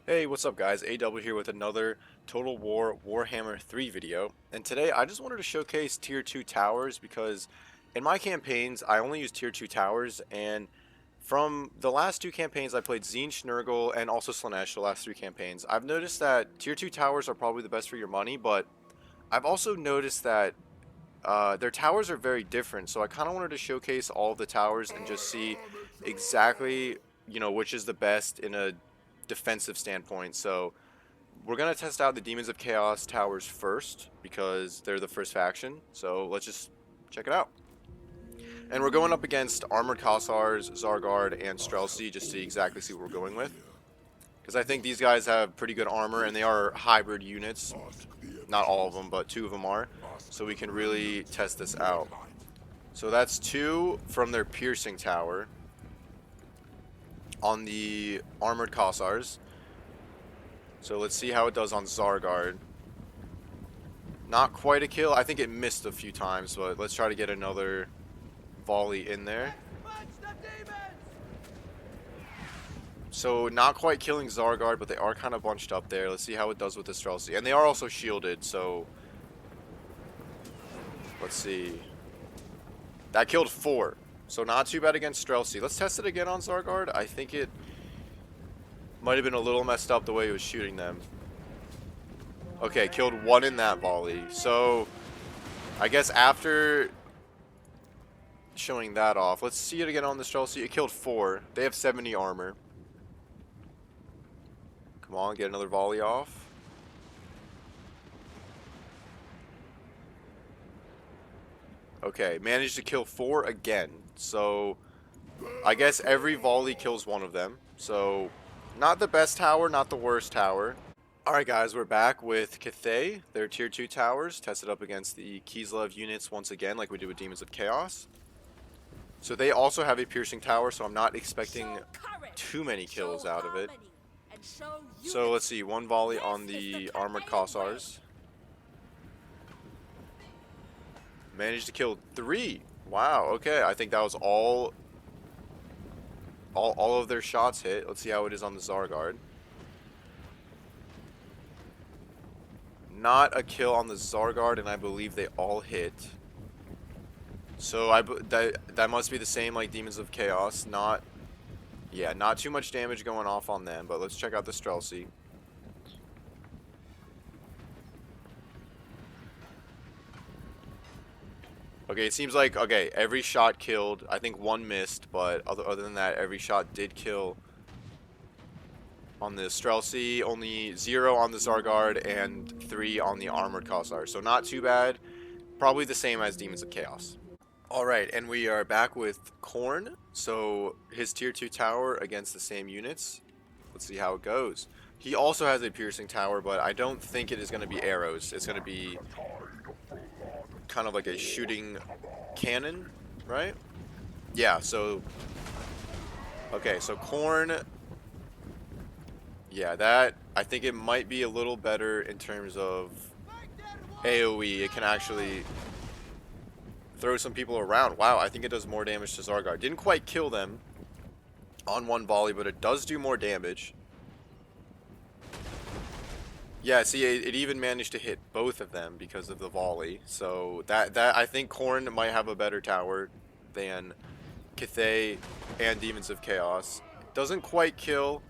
Hey, what's up guys? A-Dubble here with another Total War Warhammer 3 video. And today I just wanted to showcase tier 2 towers because in my campaigns I only use tier 2 towers, and from the last two campaigns I played Tzeentch, Nurgle, and also Slaanesh, the last three campaigns. I've noticed that tier 2 towers are probably the best for your money, but I've also noticed that their towers are very different, so I kind of wanted to showcase all of the towers and just see exactly, which is the best in a defensive standpoint. So we're going to test out the Demons of Chaos towers first because they're the first faction. So let's just check it out. And we're going up against Armored Kossars, Zargard, and Streltsy just to exactly see what we're going with. Because I think these guys have pretty good armor, and they are hybrid units. Not all of them, but two of them are. So we can really test this out. So that's two from their piercing tower on the Armored Kossars. So let's see how it does on Zargard. Not quite a kill. I think it missed a few times, but let's try to get another volley in there. So not quite killing Zargard, but they are kind of bunched up there. Let's see how it does with the Streltsy. And they are also shielded, so let's see. That killed 4. So not too bad against Streltsy. Let's test it again on Zargard. I think it might have been a little messed up the way he was shooting them. Okay, killed 1 in that volley. So I guess after showing that off, let's see it again on the Streltsy. It killed 4. They have 70 armor. Come on, get another volley off. Okay, managed to kill 4 again. So I guess every volley kills one of them. So not the best tower, not the worst tower. Alright guys, we're back with Cathay. Their tier 2 towers, tested up against the Kislev units once again, like we did with Demons of Chaos. So they also have a piercing tower, so I'm not expecting too many kills out of it. So let's see, 1 volley on the Armored Kossars. Managed to kill 3. Wow, okay, I think that was all of their shots hit. Let's see how it is on the Zargard. Not a kill on the Zargard, and I believe they all hit. So that must be the same like Demons of Chaos. Not too much damage going off on them, but let's check out the Streltsy. Okay, it seems like, okay, every shot killed. I think 1 missed, but other than that, every shot did kill on the Streltsy. Only 0 on the Zargard and 3 on the Armored Kossar. So not too bad. Probably the same as Demons of Chaos. Alright, and we are back with Khorne. So his tier 2 tower against the same units. Let's see how it goes. He also has a piercing tower, but I don't think it is going to be arrows. It's going to be kind of like a shooting cannon, right? Yeah, so okay, so Khorne, yeah, that I think it might be a little better in terms of AoE. It can actually throw some people around. Wow, I think it does more damage to Zargard. Didn't quite kill them on 1 volley, but it does do more damage. Yeah, see, it even managed to hit both of them because of the volley. So that I think Khorne might have a better tower than Cathay and Demons of Chaos. Doesn't quite kill.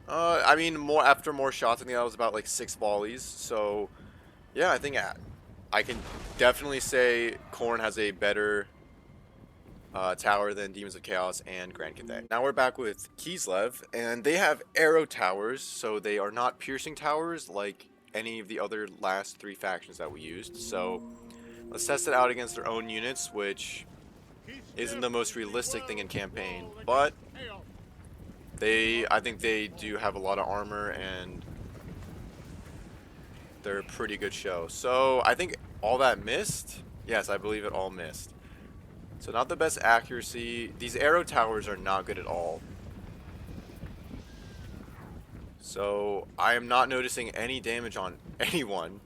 I mean, after more shots. I think that was about like 6 volleys. So yeah, I think I can definitely say Khorne has a better tower than Demons of Chaos and Grand Cathay. Now we're back with Kislev, and they have arrow towers, so they are not piercing towers like any of the other last 3 factions that we used. So let's test it out against their own units, which isn't the most realistic thing in campaign, but I think they do have a lot of armor, and they're a pretty good show. So I think all that missed. Yes, I believe it all missed. So not the best accuracy. These arrow towers are not good at all. So I am not noticing any damage on anyone.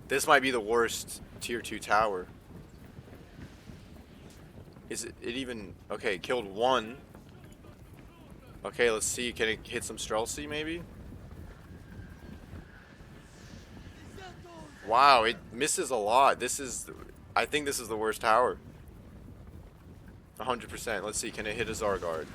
This might be the worst tier 2 tower. Is it even... Okay, killed 1. Okay, let's see. Can it hit some Streltsy, maybe? Wow, it misses a lot. This is... I think this is the worst tower. 100%. Let's see. Can it hit a Zargard?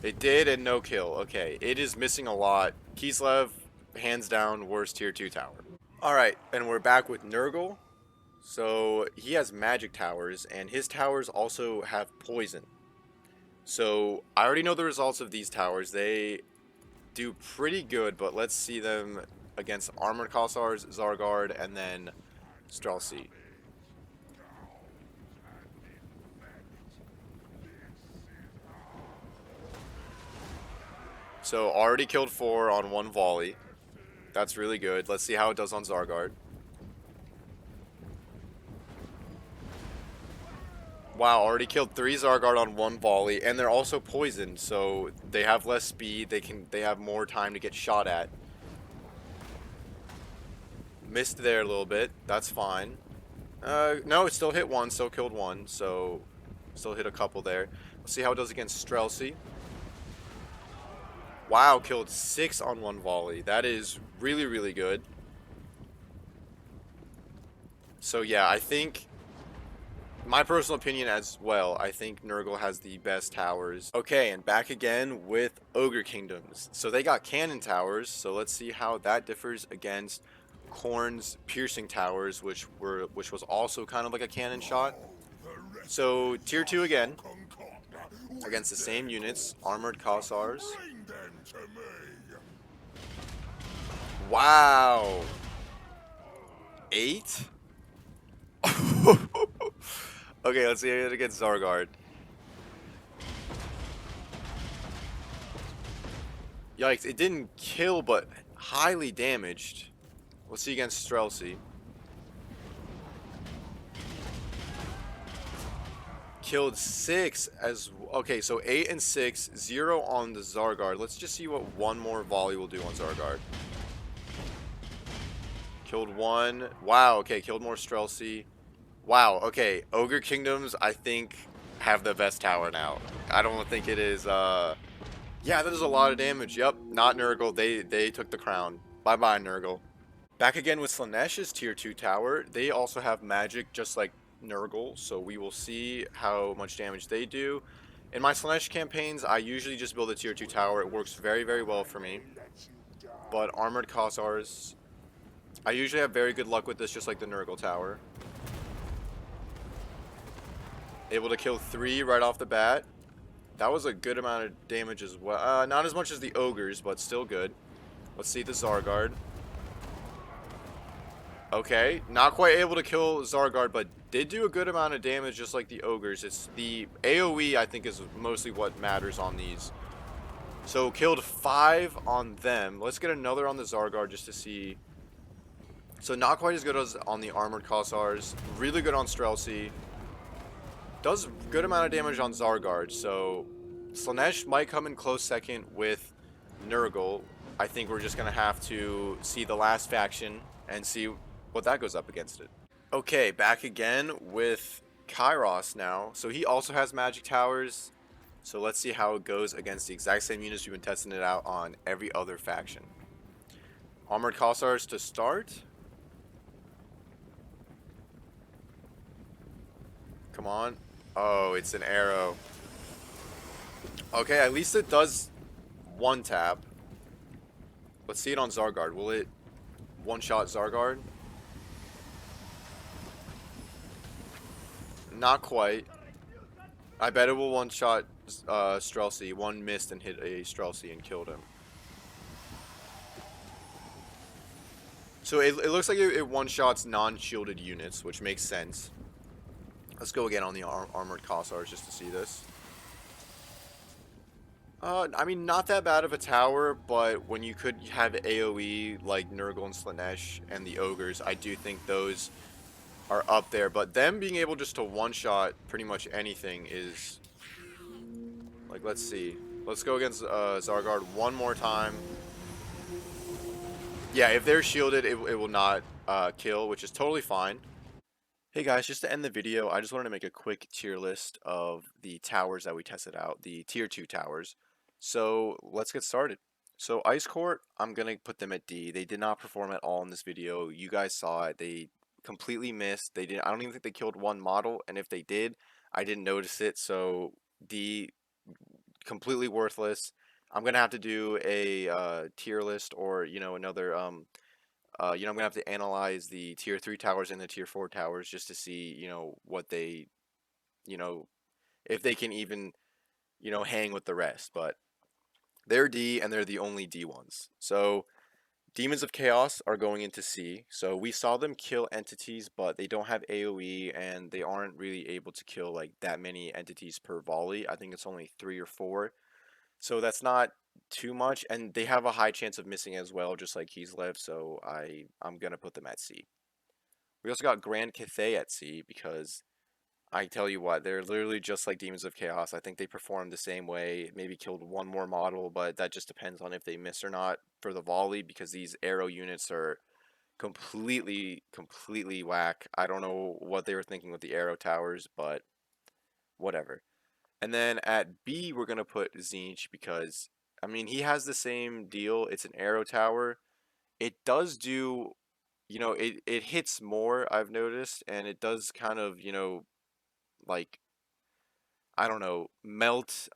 It did, and no kill. Okay, it is missing a lot. Kislev, hands down, worst tier 2 tower. Alright, and we're back with Nurgle. So, he has magic towers, and his towers also have poison. So, I already know the results of these towers. They do pretty good, but let's see them against Armored Kossars, Zargard, and then Streltsy. So, already killed 4 on 1 volley. That's really good. Let's see how it does on Zargard. Wow, already killed 3 Zargard on 1 volley, and they're also poisoned, so they have less speed. They have more time to get shot at. Missed there a little bit. That's fine. No, it still hit 1, still killed 1, so still hit a couple there. Let's see how it does against Streltsy. Wow, killed 6 on 1 volley. That is really, really good. So yeah, I think, my personal opinion as well, I think Nurgle has the best towers. Okay, and back again with Ogre Kingdoms. So they got cannon towers, so let's see how that differs against Khorne's piercing towers, which was also kind of like a cannon shot. So tier 2 again, against the same units, Armored Kossars. Wow. 8? Okay, let's see it against Zargard. Yikes, it didn't kill, but highly damaged. Let's see against Streltsy. Killed 6 as... Okay, so 8 and 6, 0 on the Zargard. Let's just see what one more volley will do on Zargard. Killed 1. Wow, okay, killed more Streltsy. Wow, okay, Ogre Kingdoms, I think, have the best tower now. I don't think it is, yeah, that is a lot of damage. Yep, not Nurgle. They took the crown. Bye-bye, Nurgle. Back again with Slaanesh's tier 2 tower. They also have magic, just like Nurgle, so we will see how much damage they do. In my Slaanesh campaigns, I usually just build a tier 2 tower. It works very, very well for me. But Armored Kossars, I usually have very good luck with this, just like the Nurgle tower. Able to kill 3 right off the bat. That was a good amount of damage as well. Not as much as the Ogres, but still good. Let's see the Zargard. Okay, not quite able to kill Zargard, but did do a good amount of damage just like the Ogres. It's the AoE, I think, is mostly what matters on these. So killed 5 on them. Let's get another on the Zargard just to see. So not quite as good as on the Armored Kossars. Really good on Streltsy. Does good amount of damage on Zargard, so Slaanesh might come in close second with Nurgle. I think we're just going to have to see the last faction and see what that goes up against it. Okay, back again with Kairos now. So he also has magic towers, so let's see how it goes against the exact same units we've been testing it out on every other faction. Armored Kossars to start. Come on. Oh, it's an arrow. Okay, at least it does one tap. Let's see it on Zargard. Will it one-shot Zargard? Not quite. I bet it will one-shot Streltsy. One missed and hit a Streltsy and killed him. So it looks like it one-shots non-shielded units, which makes sense. Let's go again on the Armored Kossars just to see this. I mean, not that bad of a tower, but when you could have AoE like Nurgle and Slaanesh and the Ogres, I do think those are up there. But them being able just to one-shot pretty much anything is... Like, let's see. Let's go against Zargard one more time. Yeah, if they're shielded, it will not kill, which is totally fine. Hey guys, just to end the video, I just wanted to make a quick tier list of the towers that we tested out, the tier 2 towers. So let's get started. So Ice Court, I'm going to put them at D. They did not perform at all in this video. You guys saw it. They completely missed. I don't even think they killed one model, and if they did, I didn't notice it. So D, completely worthless. I'm going to have to do a tier list or, another I'm gonna have to analyze the tier 3 towers and the tier 4 towers just to see, what they, you know, if they can even, hang with the rest. But they're D and they're the only D ones. So Demons of Chaos are going into C. So we saw them kill entities, but they don't have AoE and they aren't really able to kill like that many entities per volley. I think it's only 3 or 4. So that's not too much, and they have a high chance of missing as well, just like Kislev. So I'm gonna put them at C. We also got Grand Cathay at C because I tell you what, they're literally just like Demons of Chaos. I think they perform the same way, maybe killed one more model, but that just depends on if they miss or not for the volley because these arrow units are completely whack. I don't know what they were thinking with the arrow towers, but whatever. And then at B, we're going to put Tzeentch because, I mean, he has the same deal. It's an arrow tower. It does do, it hits more, I've noticed, and it does kind of, like, I don't know, melt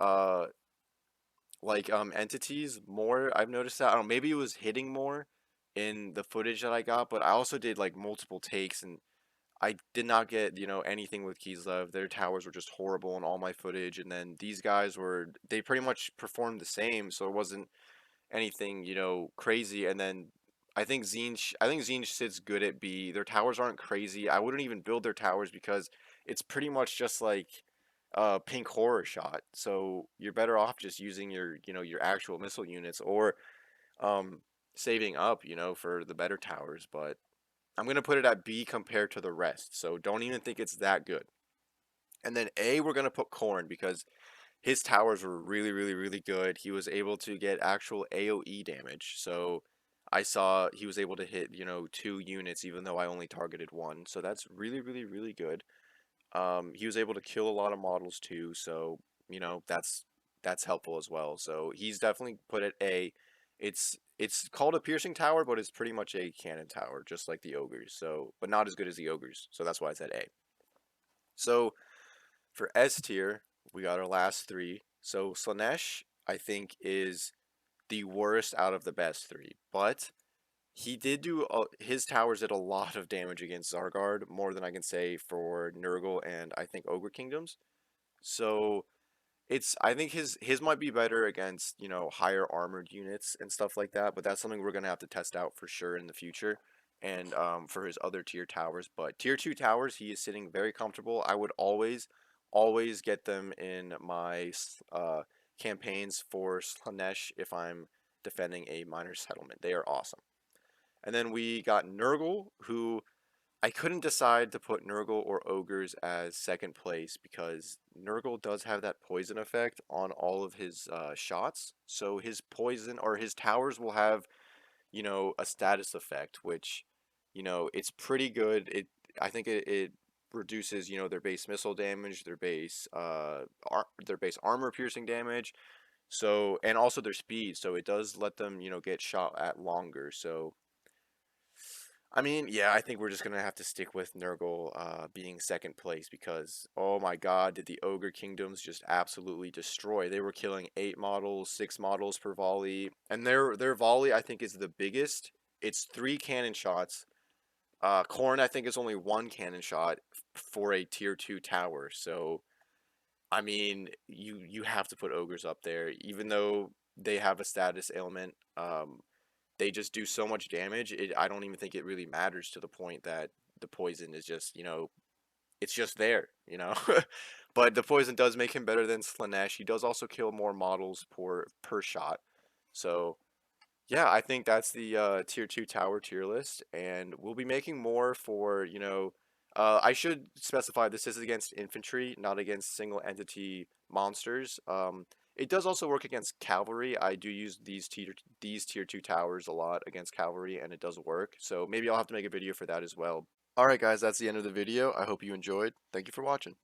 entities more. I've noticed that. I don't know, maybe it was hitting more in the footage that I got, but I also did like multiple takes and I did not get, anything with Kislev. Their towers were just horrible in all my footage, and then these guys they pretty much performed the same, so it wasn't anything, crazy. And then I think Tzeentch sits good at B. Their towers aren't crazy. I wouldn't even build their towers because it's pretty much just like pink horror shot. So you're better off just using your actual missile units or um saving up, for the better towers, but I'm gonna put it at B compared to the rest. So don't even think it's that good. And then A, we're gonna put Khorne because his towers were really good. He was able to get actual AoE damage. So I saw he was able to hit, 2 units even though I only targeted one. So that's really good. He was able to kill a lot of models too, so that's helpful as well. So he's definitely put at A. It's called a piercing tower, but it's pretty much a cannon tower, just like the ogres. So, but not as good as the ogres. So that's why it's at A. So for S tier, we got our last three. So Slaanesh, I think, is the worst out of the best three, but he did do his towers did a lot of damage against Zargard, more than I can say for Nurgle and I think Ogre Kingdoms. So I think his might be better against, higher armored units and stuff like that, but that's something we're gonna have to test out for sure in the future. And for his other tier towers, but tier 2 towers, he is sitting very comfortable. I would always get them in my campaigns for Slaanesh if I'm defending a minor settlement. They are awesome. And then we got Nurgle, who I couldn't decide to put Nurgle or Ogres as second place because Nurgle does have that poison effect on all of his shots. So his poison or his towers will have, a status effect, which, it's pretty good. I think it reduces, their base missile damage, their base armor piercing damage. So, and also their speed. So it does let them, get shot at longer. So I mean, yeah, I think we're just gonna have to stick with Nurgle being second place because, oh my God, did the Ogre Kingdoms just absolutely destroy? They were killing 8 models, 6 models per volley, and their volley I think is the biggest. It's 3 cannon shots. Khorne I think is only 1 cannon shot for a tier 2 tower. So I mean, you have to put ogres up there, even though they have a status ailment. They just do so much damage. I don't even think it really matters to the point that the poison is just, it's just there. But the poison does make him better than Slaanesh. He does also kill more models per shot. So yeah, I think that's the tier 2 tower tier list, and we'll be making more for, I should specify this is against infantry, not against single entity monsters. It does also work against cavalry. I do use these tier 2 towers a lot against cavalry, and it does work. So maybe I'll have to make a video for that as well. Alright guys, that's the end of the video. I hope you enjoyed. Thank you for watching.